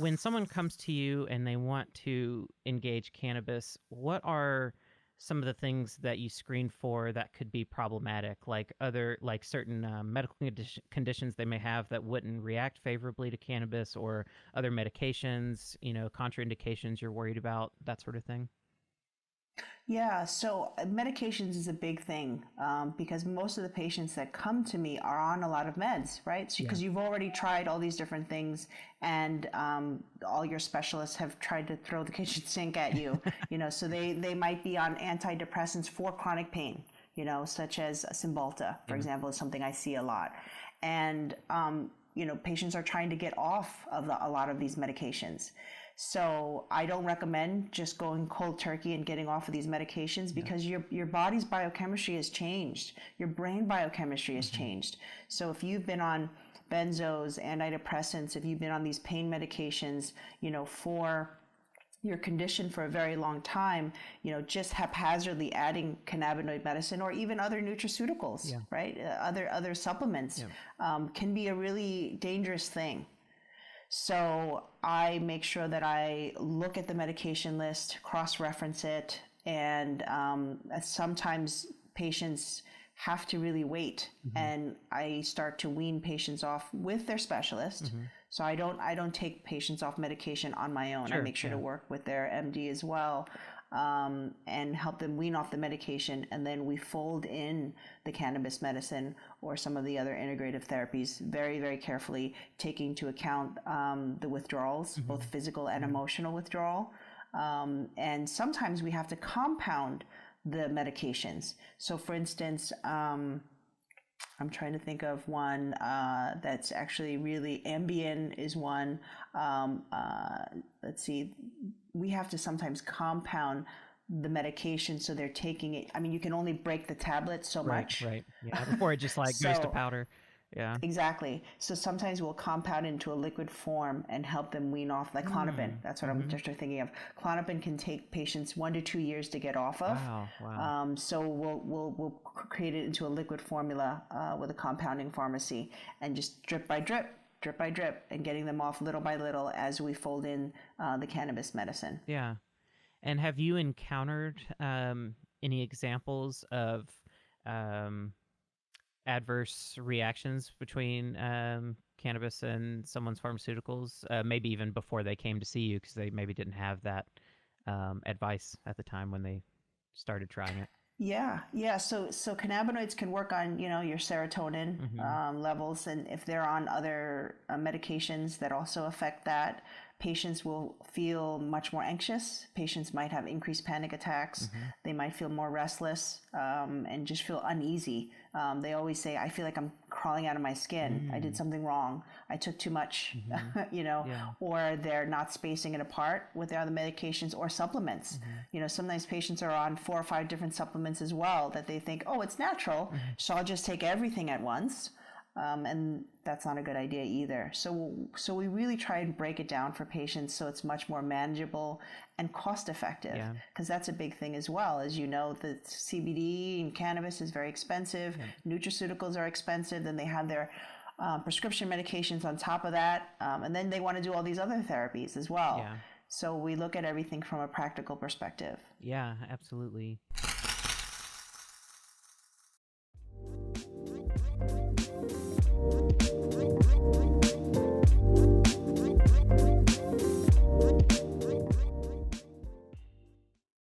when someone comes to you and they want to engage cannabis, what are some of the things that you screen for that could be problematic, like certain medical conditions they may have that wouldn't react favorably to cannabis, or other medications, contraindications you're worried about, that sort of thing? Yeah, so medications is a big thing because most of the patients that come to me are on a lot of meds, right? Yeah. Because you've already tried all these different things, and all your specialists have tried to throw the kitchen sink at you, so they might be on antidepressants for chronic pain, such as Cymbalta, for example, is something I see a lot. And, patients are trying to get off of a lot of these medications. So I don't recommend just going cold turkey and getting off of these medications because your body's biochemistry has changed. Your brain biochemistry has changed. So if you've been on benzos, antidepressants, if you've been on these pain medications, for your condition for a very long time, just haphazardly adding cannabinoid medicine or even other nutraceuticals, right? Other supplements can be a really dangerous thing. So I make sure that I look at the medication list, cross-reference it, and sometimes patients have to really wait, and I start to wean patients off with their specialist. So I don't take patients off medication on my own. I make sure to work with their MD as well, and help them wean off the medication, and then we fold in the cannabis medicine or some of the other integrative therapies very, very carefully, taking into account the withdrawals, both physical and emotional withdrawal. And sometimes we have to compound the medications. So for instance, I'm trying to think of one that's actually really, Ambien is one. Let's see, we have to sometimes compound the medication so they're taking it. I mean, you can only break the tablet so much. Right. Yeah. Before it just goes to powder. Yeah. Exactly. So sometimes we'll compound into a liquid form and help them wean off, like Klonopin. That's what I'm just thinking of. Klonopin can take patients 1 to 2 years to get off of. Wow. So we'll create it into a liquid formula with a compounding pharmacy, and just drip by drip, and getting them off little by little as we fold in the cannabis medicine. Yeah. And have you encountered any examples of adverse reactions between cannabis and someone's pharmaceuticals, maybe even before they came to see you, because they maybe didn't have that advice at the time when they started trying it? Yeah. So cannabinoids can work on your serotonin levels, and if they're on other medications that also affect that, patients will feel much more anxious. Patients might have increased panic attacks. They might feel more restless and just feel uneasy. They always say, I feel like I'm crawling out of my skin. I did something wrong. I took too much, or they're not spacing it apart with their other medications or supplements. Sometimes patients are on 4 or 5 different supplements as well that they think, oh, it's natural, so I'll just take everything at once. And that's not a good idea either. So we really try and break it down for patients so it's much more manageable and cost effective, because that's a big thing as well. As you know, the CBD and cannabis is very expensive. Nutraceuticals are expensive. Then they have their prescription medications on top of that. And then they want to do all these other therapies as well. So we look at everything from a practical perspective. Yeah, absolutely.